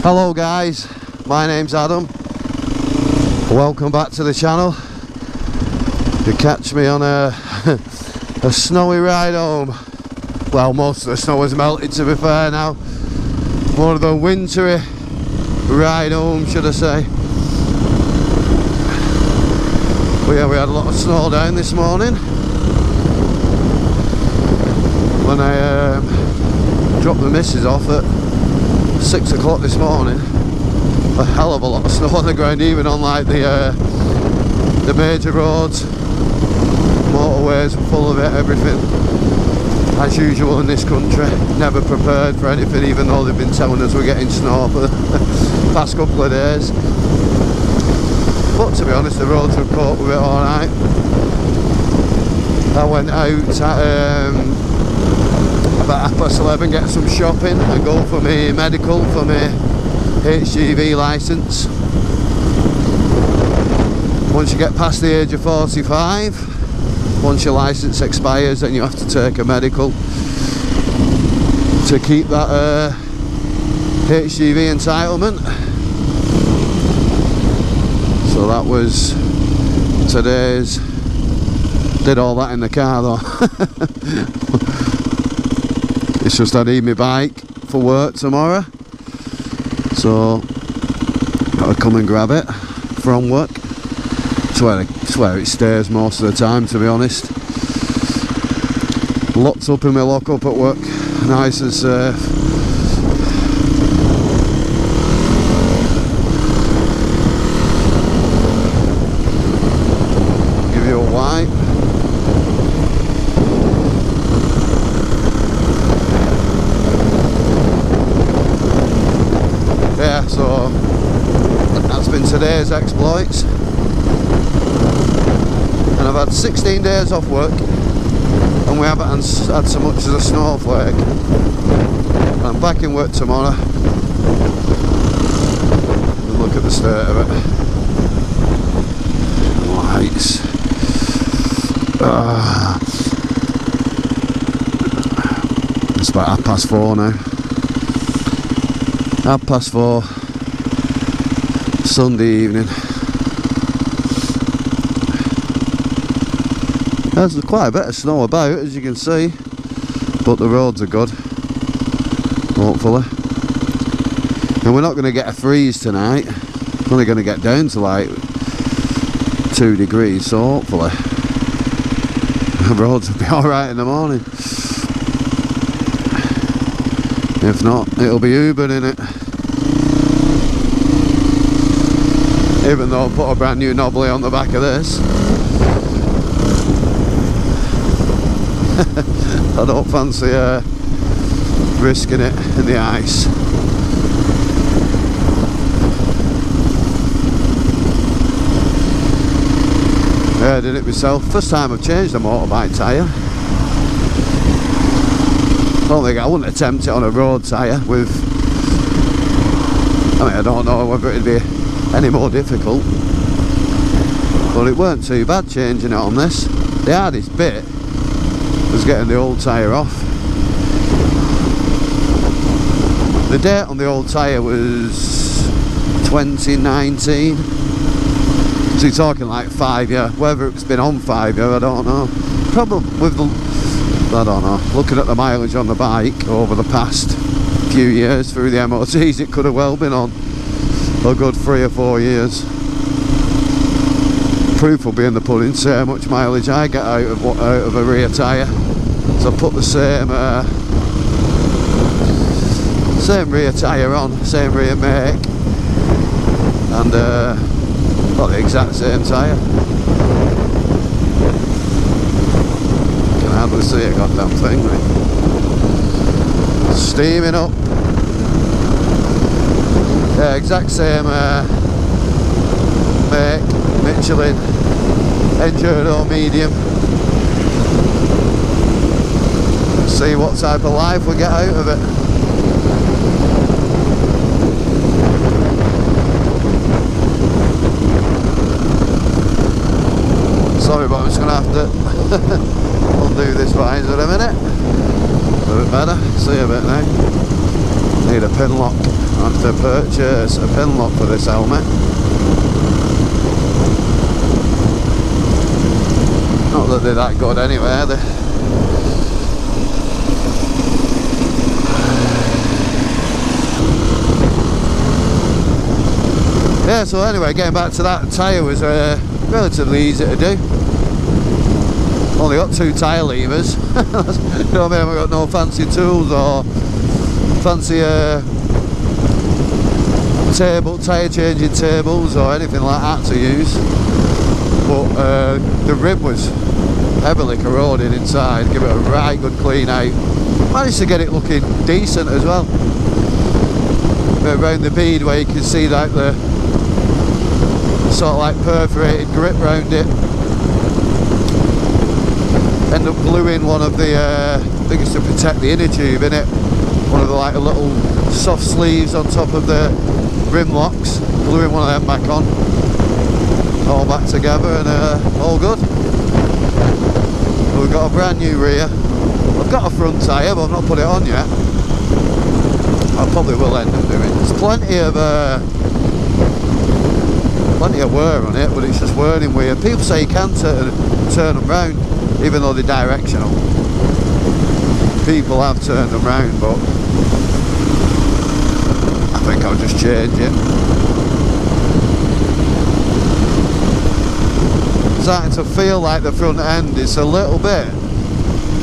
Hello guys, my name's Adam. Welcome back to the channel. You catch me on a snowy ride home. Well, most of the snow has melted, to be fair now. More of the wintry ride home, should I say. But yeah, we had a lot of snow down this morning. When I dropped the missus off at 6 o'clock this morning, a hell of a lot of snow on the ground, even on like the major roads. Motorways were full of it, everything. As usual in this country, never prepared for anything, even though they've been telling us we're getting snow for the past couple of days. But to be honest, the roads have coped with it alright. I went out at about 11:30, get some shopping and go for my medical for my HGV licence. Once you get past the age of 45, once your licence expires, then you have to take a medical to keep that HGV entitlement. So that was today's. Did all that in the car though. It's just I need my bike for work tomorrow, so I'll come and grab it from work. It's where it stays most of the time, to be honest. Locked up in my lockup at work, nice and safe. Give you a wipe. Yeah, so that's been today's exploits. And I've had 16 days off work, and we haven't had so much as a snowflake. I'm back in work tomorrow. And look at the state of it. Lights. It's about 4:30 now. 4:30 Sunday evening. There's quite a bit of snow about, as you can see, but the roads are good, hopefully. And we're not going to get a freeze tonight. We're only going to get down to like 2 degrees, so hopefully the roads will be alright in the morning. If not, it'll be Uber in it. Even though I put a brand new knobbly on the back of this. I don't fancy risking it in the ice. Yeah, I did it myself. First time I've changed a motorbike tyre. I wouldn't attempt it on a road tyre with... I don't know whether it'd be any more difficult. But it weren't too bad changing it on this. The hardest bit was getting the old tyre off. The date on the old tyre was 2019. So you're talking like 5 years. Whether it's been on 5 years, I don't know. Probably with the... I don't know. Looking at the mileage on the bike over the past few years through the MOTs, it could have well been on a good 3 or 4 years. Proof will be in the pudding, see how much mileage I get out of a rear tyre. So I put the same rear tyre on, same rear make, and got the exact same tyre. Can hardly see a goddamn thing, right? Steaming up. Yeah, exact same make, Michelin Enduro medium. See what type of life we get out of it. Sorry, but I'm just going to have to undo this visor a minute. A bit better, see a bit now. Need a pin lock. I have to purchase a pin lock for this helmet. Not that they're that good anyway, are they? Yeah, so anyway, getting back to that, tyre was relatively easy to do. Only got 2 tyre levers. You know what I mean? I've got no fancy tools or fancy tyre changing tables or anything like that to use. But the rib was heavily corroded inside. Give it a right good clean out. Managed to get it looking decent as well. But around the bead where you can see like the sort of like perforated grip round it. End up gluing one of the I think it's to protect the inner tube in it. One of the like little soft sleeves on top of the rim locks. Gluing one of them back on. All back together and all good. We've got a brand new rear. I've got a front tyre but I've not put it on yet. I probably will end up doing. There's plenty of wear on it, but it's just whirling weird. People say you can turn them round, even though they're directional. People have turned them round, but I think I'll just change it. Starting to feel like the front end is a little bit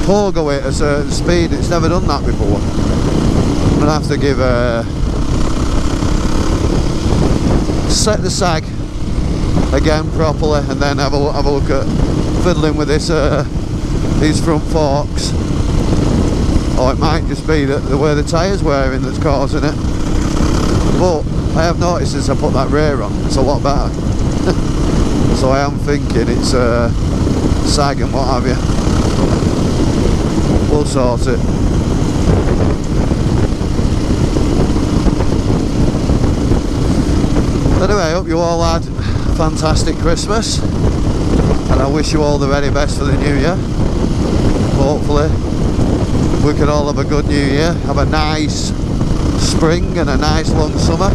pogo at a certain speed. It's never done that before. I'm gonna have to give set the sag again properly, and then have a look at fiddling with this these front forks. Or it might just be that the way the tyre's wearing that's causing it. But I have noticed since I put that rear on, it's a lot better. So I am thinking it's sag and what have you. We'll sort it. Anyway, I hope you all had a fantastic Christmas, and I wish you all the very best for the new year. Hopefully we can all have a good new year, have a nice spring and a nice long summer.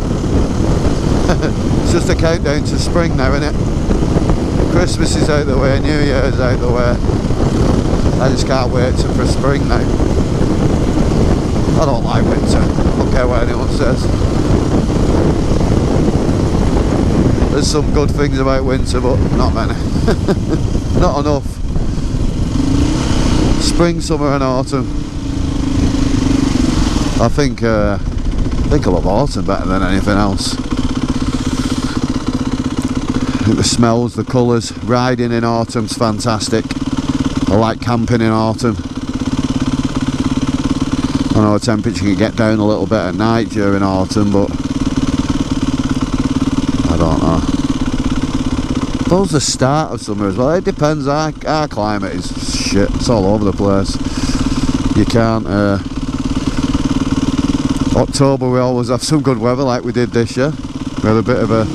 It's just a countdown to spring now, isn't it? Christmas is out the way, New Year's out the way. I just can't wait for spring now. I don't like winter, I don't care what anyone says. There's some good things about winter, but not many. Not enough. Spring, summer and autumn. I think I love autumn better than anything else. The smells, the colours, riding in autumn's fantastic. I like camping in autumn. I know the temperature can get down a little bit at night during autumn, but I don't know. I suppose the start of summer as well, it depends. Our climate is shit, it's all over the place. You can't October we always have some good weather like we did this year. We had a bit of a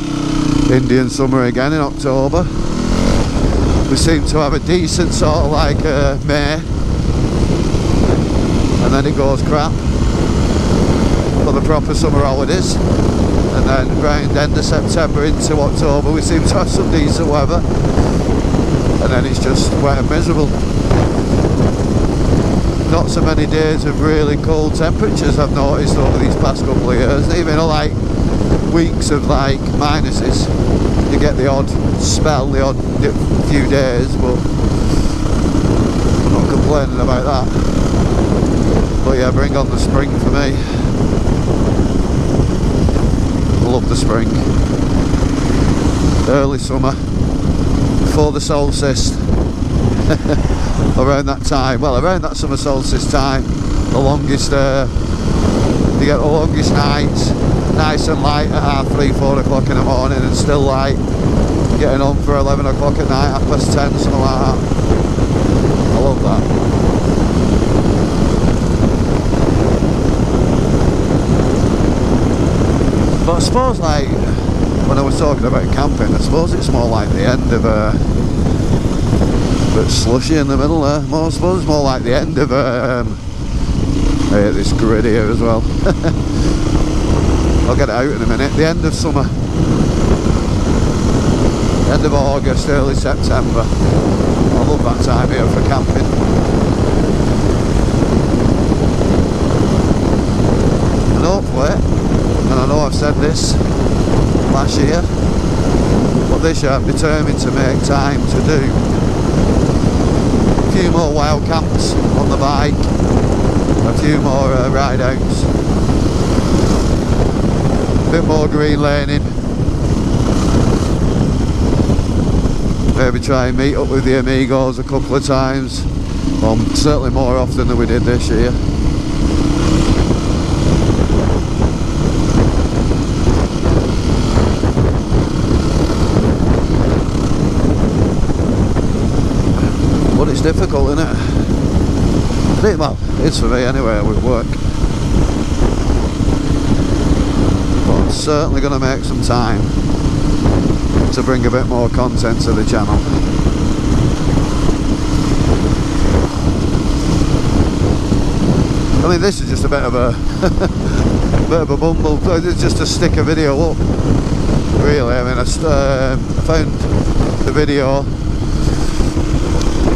Indian summer again in October. We seem to have a decent sort of like May, and then it goes crap for the proper summer holidays, and then around end of September into October we seem to have some decent weather, and then it's just wet and miserable. Not so many days of really cold temperatures I've noticed over these past couple of years, even like weeks of like minuses. You get the odd spell, the odd few days, but I'm not complaining about that. But yeah, bring on the spring for me. I love the spring. Early summer, before the solstice. Around that time, well, around that summer solstice time, the longest, you get the longest nights, nice and light at 3, 4 o'clock in the morning, and still light, getting on for 11 o'clock at night, 10:30, something like that. I love that. But I suppose, like, when I was talking about camping, I suppose it's more like the end of a bit slushy in the middle there. I suppose it's more like the end of I hate this grid here as well. I'll get it out in a minute. The end of summer, end of August, early September. I love that time here for camping. And hopefully, and I know I've said this last year, but this year I'm determined to make time to do a few more wild camps on the bike, a few more ride outs, a bit more green laning, maybe try and meet up with the amigos a couple of times, well, certainly more often than we did this year. But it's difficult, isn't it? Well, it's for me anyway with work. But I'm certainly going to make some time to bring a bit more content to the channel. I mean, this is just a bit of a bit of a bumble. It's just to stick a video up, really. I mean, I found the video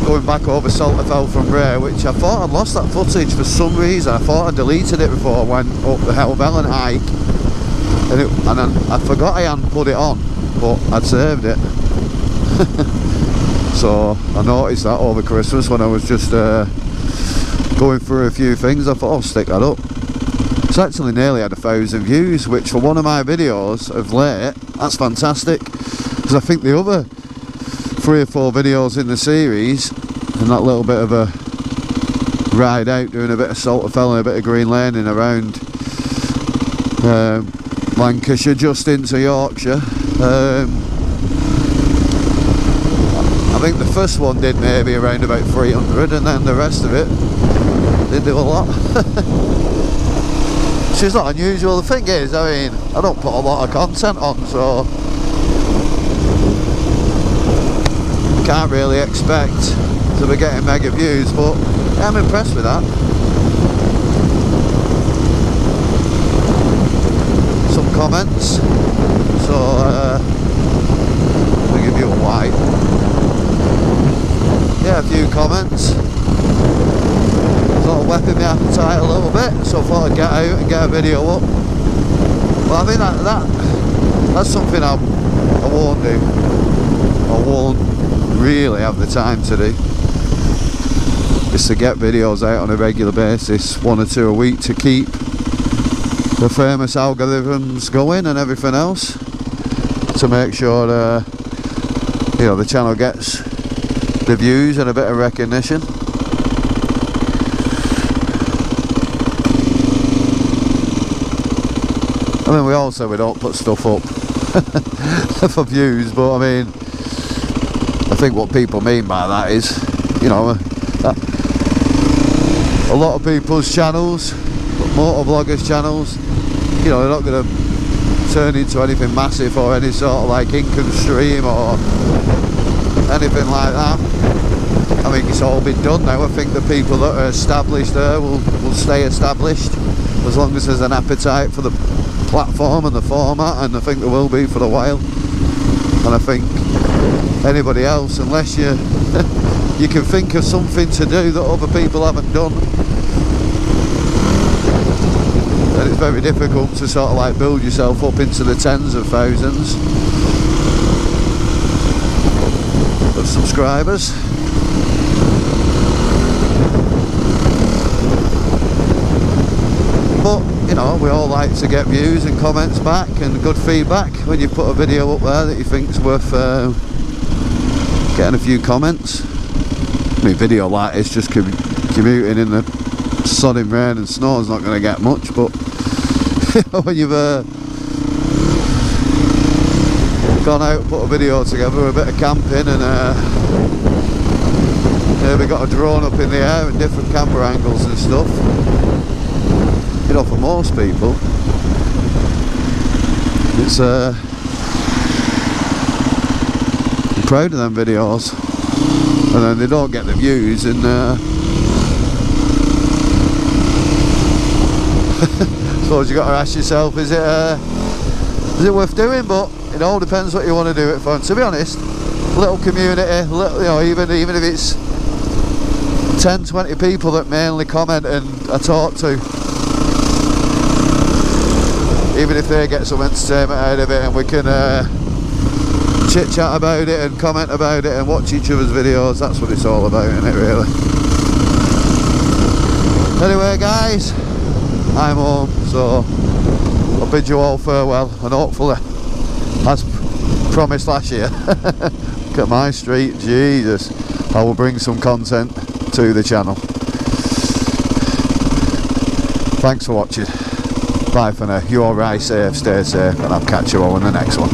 going back over Salterfell from Bray, which I thought I'd lost that footage for some reason. I thought I deleted it before I went up the Helvellyn hike, and then I forgot I hadn't put it on, but I'd saved it. So I noticed that over Christmas when I was just going through a few things. I thought I'll stick that up. It's actually nearly had 1,000 views, which for one of my videos of late, that's fantastic, because I think the other 3 or 4 videos in the series and that little bit of a ride out doing a bit of Salterfell and a bit of green laning around Lancashire just into Yorkshire, I think the first one did maybe around about 300, and then the rest of it did do a lot. Which is not unusual. The thing is, I mean, I don't put a lot of content on, so can't really expect to be getting mega views, but I'm impressed with that. Some comments, so I'll give you a white. Yeah, a few comments. Sort of whetting my appetite a little bit, so I thought I'd get out and get a video up. But I think that's something I won't do. I won't really have the time to do, is to get videos out on a regular basis, 1 or 2 a week, to keep the famous algorithms going and everything else, to make sure you know, the channel gets the views and a bit of recognition. I mean, we all say we don't put stuff up for views, but I mean, I think what people mean by that is, you know, a lot of people's channels, motovloggers channels, you know, they're not going to turn into anything massive or any sort of like income stream or anything like that. I think it's all been done now. I think the people that are established there will stay established as long as there's an appetite for the platform and the format, and I think there will be for a while. And I think anybody else, unless you you can think of something to do that other people haven't done, then it's very difficult to sort of like build yourself up into the tens of thousands of subscribers. But you know, we all like to get views and comments back and good feedback when you put a video up there that you think's worth getting a few comments. I mean, video like this, just commuting in the sodding rain and snow, is not going to get much, but you know, when you've gone out and put a video together, a bit of camping, and maybe got a drone up in the air and different camera angles and stuff, you know, for most people it's I'm proud of them videos, and then they don't get the views, and Suppose you got to ask yourself, is it worth doing? But it all depends what you want to do it for. And to be honest, little community, little, you know, even if it's 10-20 people that mainly comment and I talk to, even if they get some entertainment out of it, and we can chit chat about it and comment about it and watch each other's videos, that's what it's all about, isn't it, really? Anyway guys, I'm home, so I'll bid you all farewell, and hopefully, as promised last year, look at my street, Jesus, I will bring some content to the channel. Thanks for watching. Bye for now. You all ride safe, stay safe, and I'll catch you all in the next one.